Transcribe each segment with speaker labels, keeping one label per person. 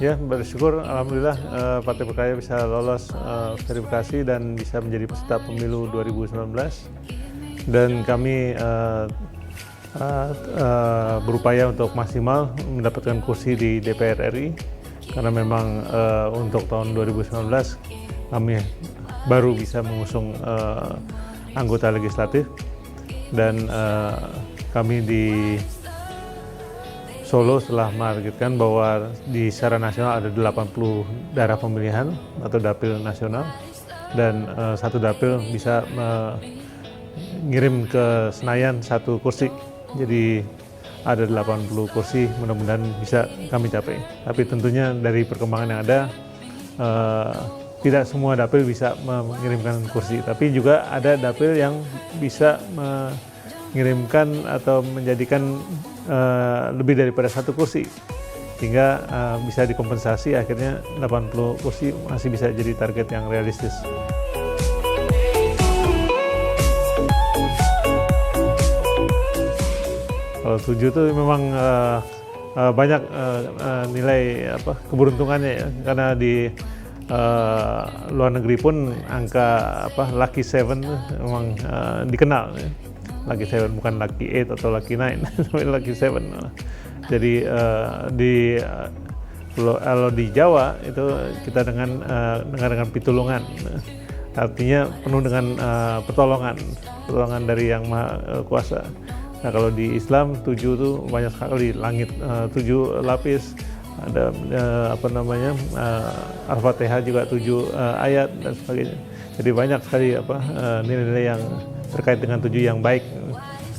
Speaker 1: Ya, bersyukur alhamdulillah Partai Berkarya bisa lolos verifikasi dan bisa menjadi peserta pemilu 2019. Dan kami berupaya untuk maksimal mendapatkan kursi di DPR RI karena memang untuk tahun 2019 kami baru bisa mengusung anggota legislatif dan kami di Solo setelah menargetkan bahwa di secara nasional ada 80 daerah pemilihan atau dapil nasional dan satu dapil bisa mengirim ke Senayan satu kursi. Jadi ada 80 kursi, mudah-mudahan bisa kami capai. Tapi tentunya dari perkembangan yang ada tidak semua dapil bisa mengirimkan kursi, tapi juga ada dapil yang bisa mengirimkan atau menjadikan lebih daripada satu kursi hingga bisa dikompensasi, akhirnya 80 kursi masih bisa jadi target yang realistis. Kalau 7 itu memang banyak nilai keberuntungannya ya, karena di luar negeri pun angka lucky 7 memang dikenal ya. Lucky 7 bukan Lucky 8 atau Lucky 9, tapi Lucky 7. Jadi kalau di Jawa itu kita dengan pitulungan, artinya penuh dengan pertolongan dari Yang Maha Kuasa. Nah, kalau di Islam 7 itu banyak sekali langit, 7 lapis, ada Al-Fatihah juga 7 ayat dan sebagainya. Jadi banyak sekali nilai-nilai yang terkait dengan 7 yang baik.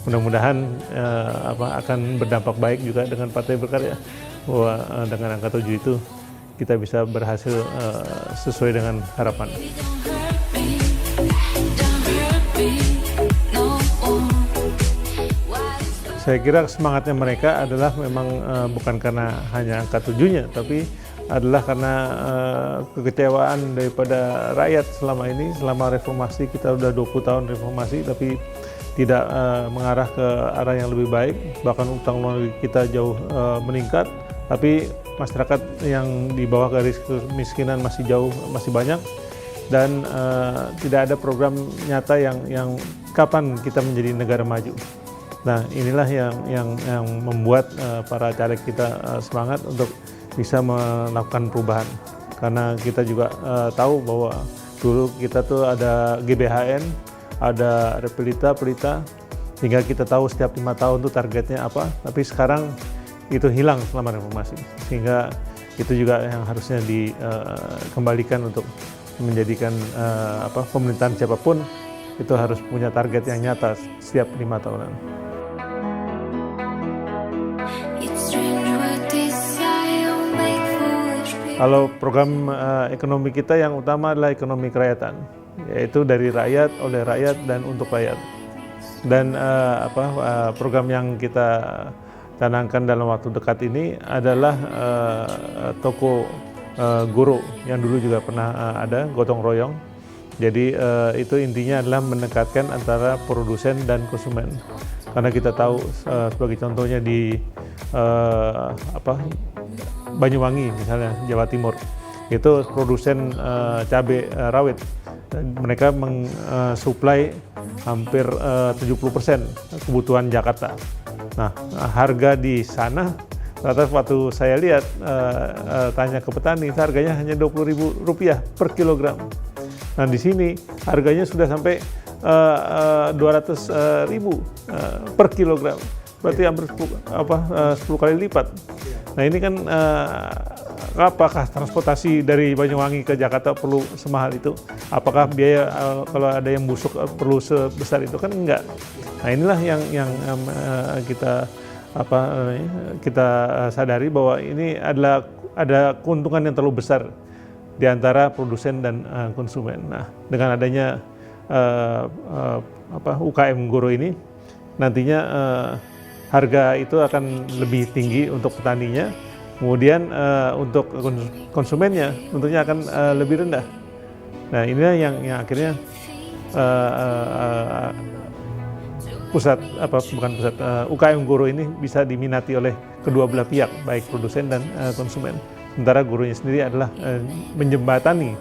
Speaker 1: Mudah-mudahan akan berdampak baik juga dengan Partai Berkarya, bahwa dengan angka 7 itu kita bisa berhasil sesuai dengan harapan. Saya kira semangatnya mereka adalah memang bukan karena hanya angka 7-nya, tapi adalah karena kekecewaan daripada rakyat selama ini. Selama reformasi, kita udah 20 tahun reformasi, tapi tidak mengarah ke arah yang lebih baik. Bahkan utang luar negeri kita jauh meningkat, tapi masyarakat yang di bawah garis kemiskinan masih banyak, dan tidak ada program nyata yang kapan kita menjadi negara maju. Nah, inilah yang membuat para caleg kita semangat untuk bisa melakukan perubahan, karena kita juga tahu bahwa dulu kita tuh ada GBHN, ada Pelita, sehingga kita tahu setiap 5 tahun tuh targetnya apa, tapi sekarang itu hilang selama reformasi, sehingga itu juga yang harusnya dikembalikan untuk menjadikan pemerintahan siapapun itu harus punya target yang nyata setiap 5 tahunan. Kalau program ekonomi kita yang utama adalah ekonomi kerakyatan, yaitu dari rakyat, oleh rakyat, dan untuk rakyat. Dan program yang kita canangkan dalam waktu dekat ini adalah toko guru yang dulu juga pernah ada, gotong royong. Jadi itu intinya adalah mendekatkan antara produsen dan konsumen. Karena kita tahu sebagai contohnya di Banyuwangi misalnya, Jawa Timur, itu produsen cabai rawit. Mereka mensuplai hampir 70% kebutuhan Jakarta. Nah, harga di sana rata waktu saya lihat tanya ke petani, harganya hanya Rp20.000 per kilogram. Nah, di sini harganya sudah sampai 200.000 per kilogram. Berarti hampir 10 kali lipat. Nah, ini kan apakah transportasi dari Banyuwangi ke Jakarta perlu semahal itu? Apakah biaya kalau ada yang busuk perlu sebesar itu? Kan enggak. Nah, inilah yang kita sadari bahwa ini adalah ada keuntungan yang terlalu besar di antara produsen dan konsumen. Nah, dengan adanya UKM Goro ini, nantinya harga itu akan lebih tinggi untuk petaninya, kemudian untuk konsumennya tentunya akan lebih rendah. Nah, inilah yang akhirnya UKM Goro ini bisa diminati oleh kedua belah pihak, baik produsen dan konsumen. sementara gurunya sendiri adalah menjembatani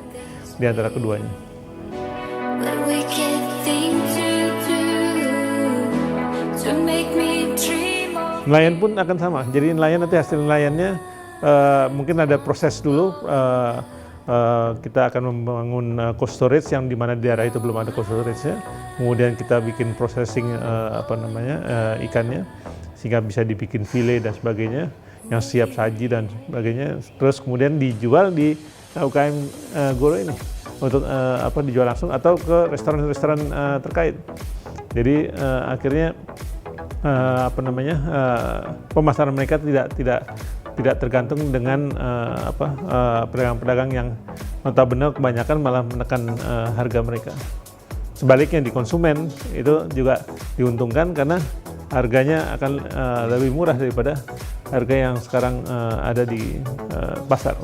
Speaker 1: di antara keduanya. Nelayan pun akan sama. Jadi nelayan nanti hasil nelayannya mungkin ada proses dulu. Kita akan membangun cold storage yang dimana di daerah itu belum ada cold storage-nya. Kemudian kita bikin processing ikannya sehingga bisa dibikin fillet dan sebagainya yang siap saji dan sebagainya. Terus kemudian dijual di UKM Goro ini untuk dijual langsung atau ke restoran-restoran terkait. Jadi akhirnya pemasaran mereka tidak tergantung dengan pedagang-pedagang yang notabene kebanyakan malah menekan harga mereka. Sebaliknya di konsumen itu juga diuntungkan karena harganya akan lebih murah daripada harga yang sekarang ada di pasar.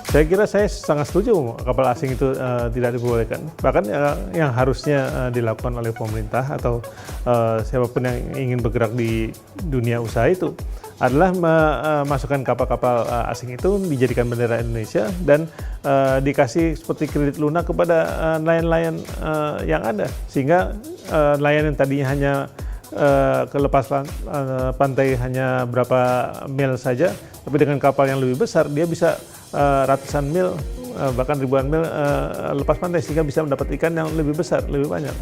Speaker 1: Saya kira saya sangat setuju kapal asing itu tidak diperbolehkan. Bahkan yang harusnya dilakukan oleh pemerintah atau siapapun yang ingin bergerak di dunia usaha itu adalah memasukkan kapal-kapal asing itu dijadikan bendera Indonesia dan dikasih seperti kredit lunak kepada nelayan-nelayan yang ada. Sehingga nelayan yang tadinya hanya ke lepas pantai hanya berapa mil saja, tapi dengan kapal yang lebih besar dia bisa ratusan mil bahkan ribuan mil lepas pantai sehingga bisa mendapat ikan yang lebih besar, lebih banyak.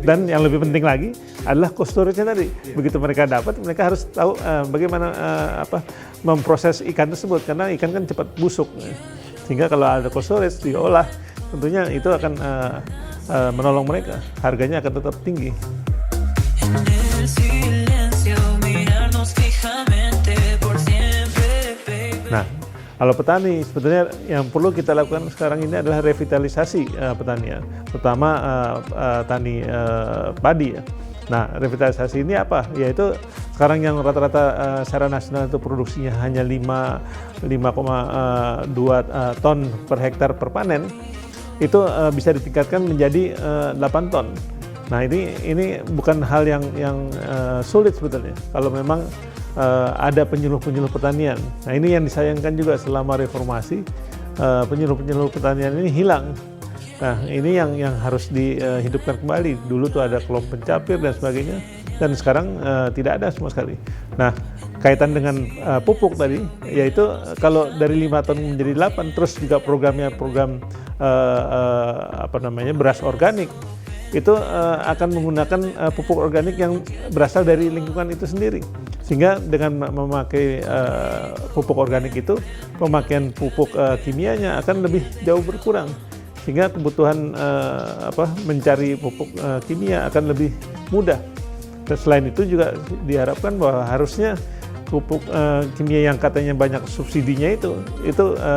Speaker 1: Dan yang lebih penting lagi adalah cold storage-nya tadi. Begitu mereka dapat, mereka harus tahu bagaimana memproses ikan tersebut karena ikan kan cepat busuk. Sehingga kalau ada cold storage diolah, tentunya itu akan menolong mereka. Harganya akan tetap tinggi. Nah, kalau petani, sebetulnya yang perlu kita lakukan sekarang ini adalah revitalisasi pertanian, terutama tani padi ya. Nah, revitalisasi ini apa? Yaitu sekarang yang rata-rata secara nasional itu produksinya hanya 5,2 ton per hektar per panen, itu bisa ditingkatkan menjadi 8 ton. Nah, ini bukan hal yang sulit sebetulnya kalau memang ada penyuluh-penyuluh pertanian. Nah, ini yang disayangkan juga selama reformasi, penyuluh-penyuluh pertanian ini hilang. Nah, ini yang harus dihidupkan kembali. Dulu tuh ada kelompok pencapir dan sebagainya, dan sekarang tidak ada sama sekali. Nah, kaitan dengan pupuk tadi, yaitu kalau dari 5 ton menjadi 8, terus juga program beras organik, itu akan menggunakan pupuk organik yang berasal dari lingkungan itu sendiri. Sehingga dengan memakai pupuk organik itu, pemakaian pupuk kimianya akan lebih jauh berkurang. Sehingga kebutuhan mencari pupuk kimia akan lebih mudah. Dan selain itu juga diharapkan bahwa harusnya pupuk kimia yang katanya banyak subsidinya itu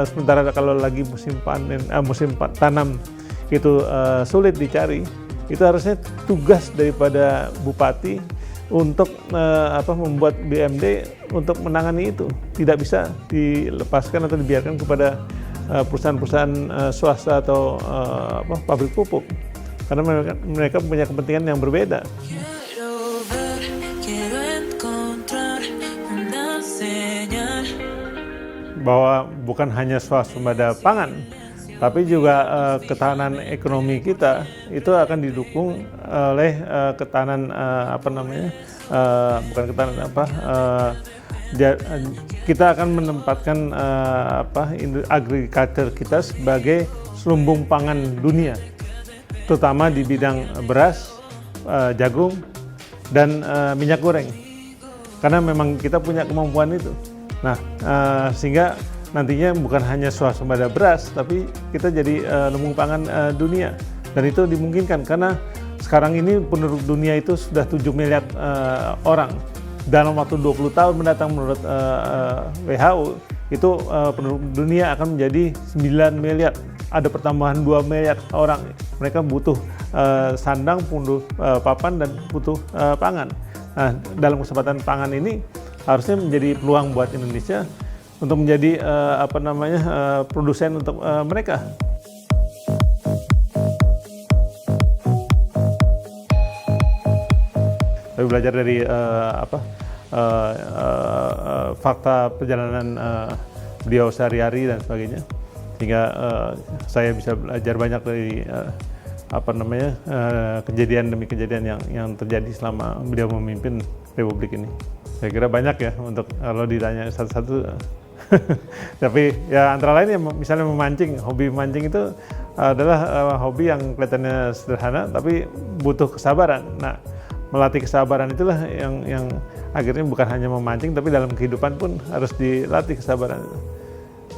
Speaker 1: sementara kalau lagi musim tanam itu sulit dicari. Itu harusnya tugas daripada bupati untuk membuat BMD untuk menangani itu. Tidak bisa dilepaskan atau dibiarkan kepada perusahaan-perusahaan swasta atau pabrik pupuk, karena mereka punya kepentingan yang berbeda. Bahwa bukan hanya swasembada pangan, tapi juga ketahanan ekonomi kita itu akan didukung oleh ketahanan kita akan menempatkan agriculture kita sebagai selumbung pangan dunia, terutama di bidang beras, jagung, dan minyak goreng, karena memang kita punya kemampuan itu. Nah, sehingga nantinya bukan hanya swasembada beras, tapi kita jadi lumbung pangan dunia. Dan itu dimungkinkan karena sekarang ini penduduk dunia itu sudah 7 miliar orang. Dalam waktu 20 tahun mendatang menurut WHO, itu penduduk dunia akan menjadi 9 miliar. Ada pertambahan 2 miliar orang. Mereka butuh sandang, butuh papan, dan butuh pangan. Nah, dalam kesempatan pangan ini harusnya menjadi peluang buat Indonesia untuk menjadi produsen untuk mereka. tapi belajar dari fakta perjalanan beliau sehari-hari dan sebagainya, sehingga saya bisa belajar banyak dari kejadian demi kejadian yang terjadi selama beliau memimpin Republik ini. Saya kira banyak ya untuk kalau ditanya satu-satu. Tapi ya antara lain ya misalnya memancing, hobi memancing itu adalah hobi yang kelihatannya sederhana tapi butuh kesabaran. Nah, melatih kesabaran itulah yang akhirnya bukan hanya memancing tapi dalam kehidupan pun harus dilatih kesabaran.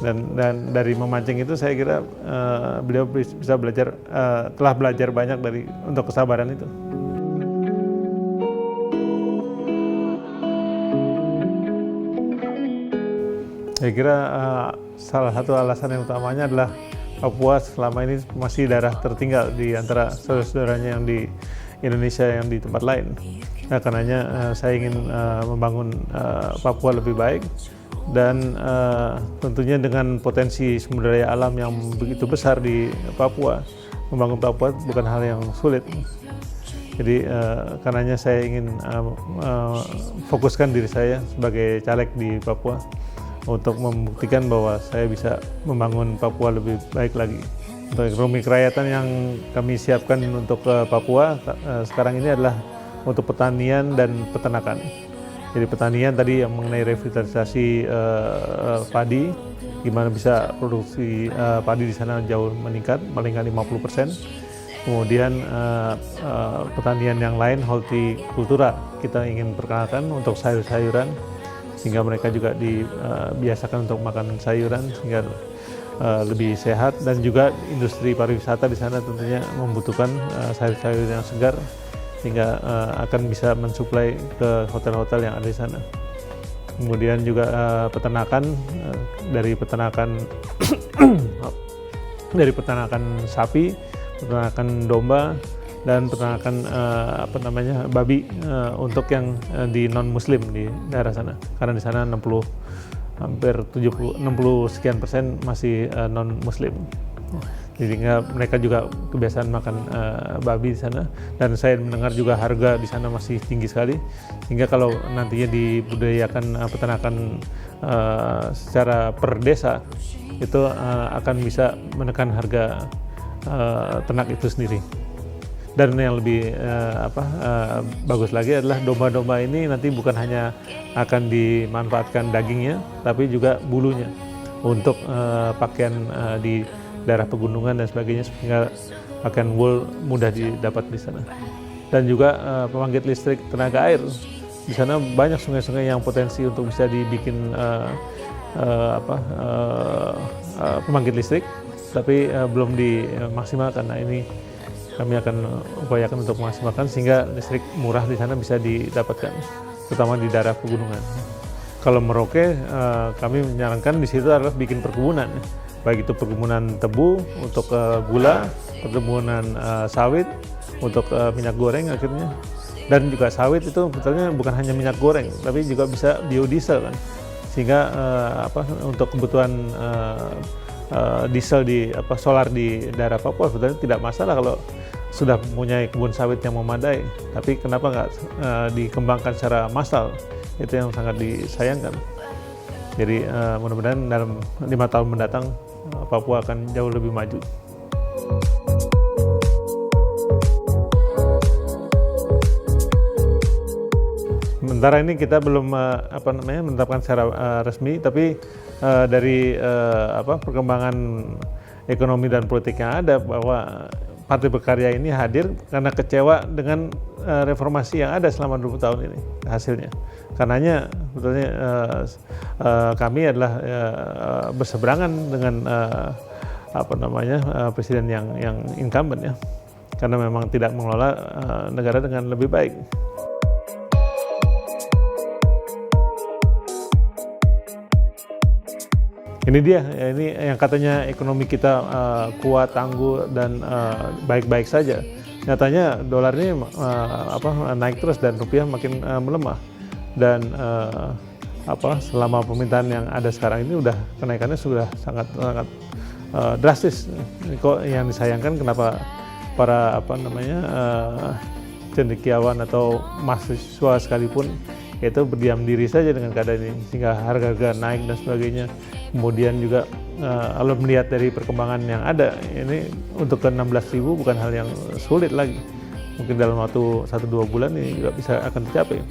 Speaker 1: Dan dari memancing itu saya kira beliau bisa belajar, telah belajar banyak untuk kesabaran itu. Saya kira salah satu alasan yang utamanya adalah Papua selama ini masih daerah tertinggal di antara saudara-saudaranya yang di Indonesia yang di tempat lain. Nah, karenanya saya ingin membangun Papua lebih baik, dan tentunya dengan potensi sumber daya alam yang begitu besar di Papua, membangun Papua bukan hal yang sulit. Jadi karenanya saya ingin fokuskan diri saya sebagai caleg di Papua untuk membuktikan bahwa saya bisa membangun Papua lebih baik lagi. Untuk ekonomi kerakyatan yang kami siapkan untuk Papua sekarang ini adalah untuk pertanian dan peternakan. Jadi pertanian tadi yang mengenai revitalisasi padi, gimana bisa produksi padi di sana jauh meningkat, paling nggak 50%. Kemudian pertanian yang lain, hortikultura, kita ingin perkenalkan untuk sayur-sayuran, sehingga mereka juga dibiasakan untuk makan sayuran sehingga lebih sehat, dan juga industri pariwisata di sana tentunya membutuhkan sayur-sayur yang segar sehingga akan bisa mensuplai ke hotel-hotel yang ada di sana. Kemudian juga peternakan, dari peternakan sapi, peternakan domba, dan peternakan babi untuk yang di non muslim di daerah sana, karena di sana 60 sekian persen masih non muslim. Jadi mereka juga kebiasaan makan babi di sana, dan saya mendengar juga harga di sana masih tinggi sekali, sehingga kalau nantinya dibudidayakan peternakan secara per desa itu akan bisa menekan harga ternak itu sendiri. Dan yang lebih bagus lagi adalah domba-domba ini nanti bukan hanya akan dimanfaatkan dagingnya, tapi juga bulunya untuk pakaian di daerah pegunungan dan sebagainya, sehingga pakaian wool mudah didapat di sana. Dan juga pembangkit listrik tenaga air, di sana banyak sungai-sungai yang potensi untuk bisa dibikin pembangkit listrik, tapi belum dimaksimalkan. Nah, ini kami akan upayakan untuk memaksimalkan sehingga listrik murah di sana bisa didapatkan, terutama di daerah pegunungan. Kalau Merauke, kami menyarankan di situ adalah bikin perkebunan, baik itu perkebunan tebu untuk gula, perkebunan sawit untuk minyak goreng akhirnya, dan juga sawit itu sebetulnya bukan hanya minyak goreng, tapi juga bisa biodiesel kan, sehingga untuk kebutuhan diesel solar di daerah Papua sebetulnya tidak masalah kalau sudah mempunyai kebun sawit yang memadai. Tapi kenapa nggak dikembangkan secara massal? Itu yang sangat disayangkan. Jadi mudah-mudahan dalam 5 tahun mendatang Papua akan jauh lebih maju. Sementara ini kita belum menetapkan secara resmi, tapi dari perkembangan ekonomi dan politik yang ada, bahwa Partai Berkarya ini hadir karena kecewa dengan reformasi yang ada selama 20 tahun ini hasilnya. Karenanya sebetulnya kami adalah berseberangan dengan presiden yang incumbent ya, karena memang tidak mengelola negara dengan lebih baik. Ini dia, ini yang katanya ekonomi kita kuat, tangguh, dan baik-baik saja. Nyatanya dolar ini naik terus dan rupiah makin melemah. Dan selama pemerintahan yang ada sekarang ini kenaikannya sudah sangat drastis. Kok yang disayangkan kenapa para cendekiawan atau mahasiswa sekalipun itu berdiam diri saja dengan keadaan ini, sehingga harga-harga naik dan sebagainya. Kemudian juga kalau melihat dari perkembangan yang ada, ini untuk ke 16.000 bukan hal yang sulit lagi. Mungkin dalam waktu 1-2 bulan ini juga bisa akan tercapai.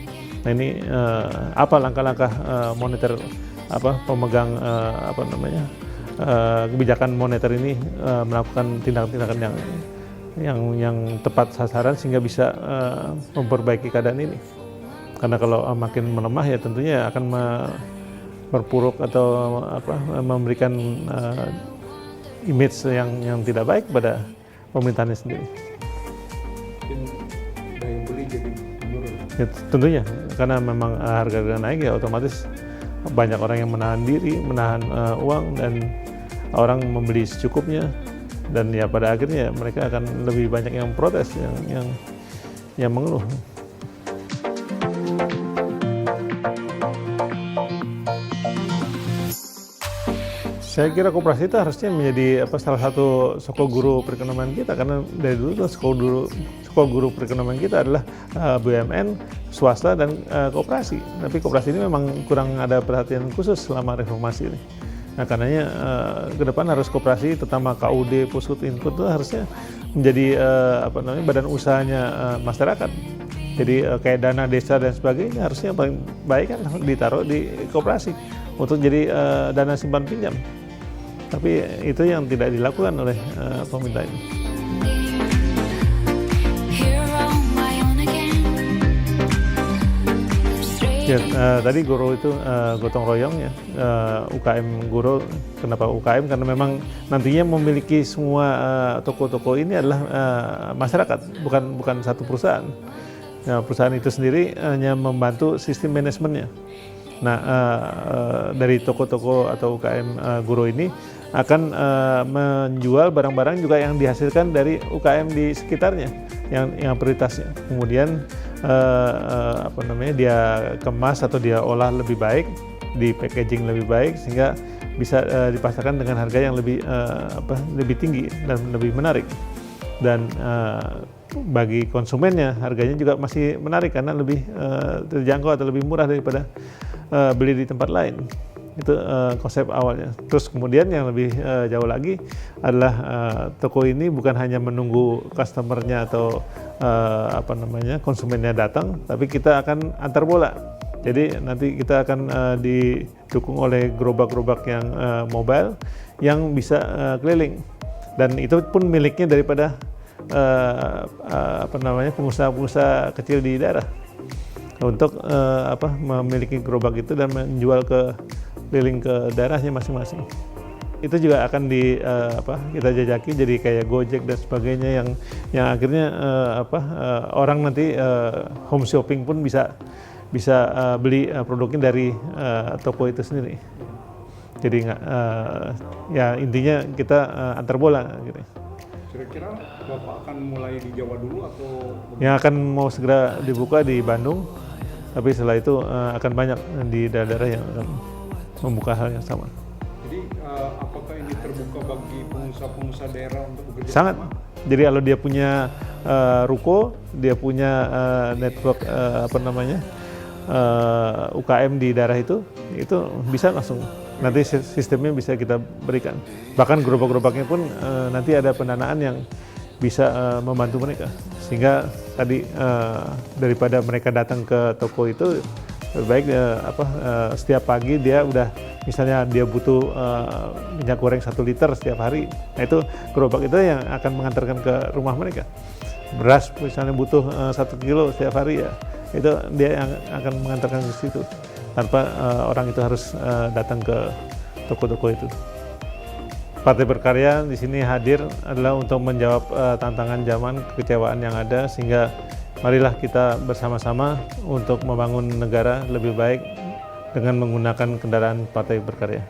Speaker 1: Nah ini apa langkah-langkah moneter pemegang kebijakan moneter ini melakukan tindakan-tindakan yang tepat sasaran sehingga bisa memperbaiki keadaan ini. Karena kalau makin melemah ya tentunya akan memperburuk atau memberikan image yang tidak baik pada pemerintahan sendiri.
Speaker 2: Daya beli jadi menurun.
Speaker 1: Ya, tentunya karena memang harga naik ya otomatis banyak orang yang menahan diri, menahan uang, dan orang membeli secukupnya, dan ya pada akhirnya mereka akan lebih banyak yang protes, yang mengeluh. Saya kira koperasi itu harusnya menjadi salah satu soko guru perekonomian kita, karena dari dulu soko guru perekonomian kita adalah BUMN, swasta, dan koperasi. Tapi koperasi ini memang kurang ada perhatian khusus selama reformasi ini. Nah karenanya ke depan harus koperasi, terutama KUD, Puskut, Inkut itu harusnya menjadi badan usahanya masyarakat. Jadi kayak dana desa dan sebagainya harusnya paling baik kan ditaruh di koperasi untuk jadi dana simpan pinjam. Tapi itu yang tidak dilakukan oleh pemerintah ini. Ya, tadi guru itu gotong royong ya, UKM guru. Kenapa UKM? Karena memang nantinya memiliki semua toko-toko ini adalah masyarakat, bukan satu perusahaan. Nah, perusahaan itu sendiri hanya membantu sistem manajemennya. Nah, dari toko-toko atau UKM guru ini akan menjual barang-barang juga yang dihasilkan dari UKM di sekitarnya, yang prioritasnya. Kemudian dia kemas atau dia olah lebih baik, di packaging lebih baik, sehingga bisa dipasarkan dengan harga yang lebih tinggi dan lebih menarik. Dan bagi konsumennya harganya juga masih menarik karena lebih terjangkau atau lebih murah daripada beli di tempat lain. Itu konsep awalnya. Terus kemudian yang lebih jauh lagi adalah toko ini bukan hanya menunggu customernya atau konsumennya datang, tapi kita akan antar bola. Jadi nanti kita akan didukung oleh gerobak-gerobak yang mobile yang bisa keliling, dan itu pun miliknya daripada pengusaha-pengusaha kecil di daerah untuk memiliki gerobak itu dan menjual keliling ke daerahnya masing-masing. Itu juga akan kita jajaki jadi kayak Gojek dan sebagainya, yang akhirnya orang nanti home shopping pun bisa beli produknya dari toko itu sendiri. Jadi ya intinya kita antar bola gitu.
Speaker 2: Kira-kira Bapak akan mulai di Jawa dulu atau?
Speaker 1: Yang akan mau segera dibuka di Bandung, tapi setelah itu akan banyak di daerah-daerah yang akan membuka hal yang sama.
Speaker 2: Jadi apakah ini terbuka bagi pengusaha-pengusaha daerah untuk bekerja
Speaker 1: Sangat.
Speaker 2: sama?
Speaker 1: Jadi kalau dia punya ruko, dia punya network UKM di daerah itu bisa langsung. Nanti sistemnya bisa kita berikan. Bahkan gerobak-gerobaknya pun nanti ada pendanaan yang bisa membantu mereka. Sehingga tadi daripada mereka datang ke toko itu, lebih baik setiap pagi dia udah, misalnya dia butuh minyak goreng 1 liter setiap hari. Nah itu gerobak itu yang akan mengantarkan ke rumah mereka. Beras misalnya butuh 1 kilo setiap hari, ya itu dia yang akan mengantarkan ke situ, tanpa orang itu harus datang ke toko-toko itu. Partai Berkarya di sini hadir adalah untuk menjawab tantangan zaman, kekecewaan yang ada, sehingga marilah kita bersama-sama untuk membangun negara lebih baik dengan menggunakan kendaraan Partai Berkarya.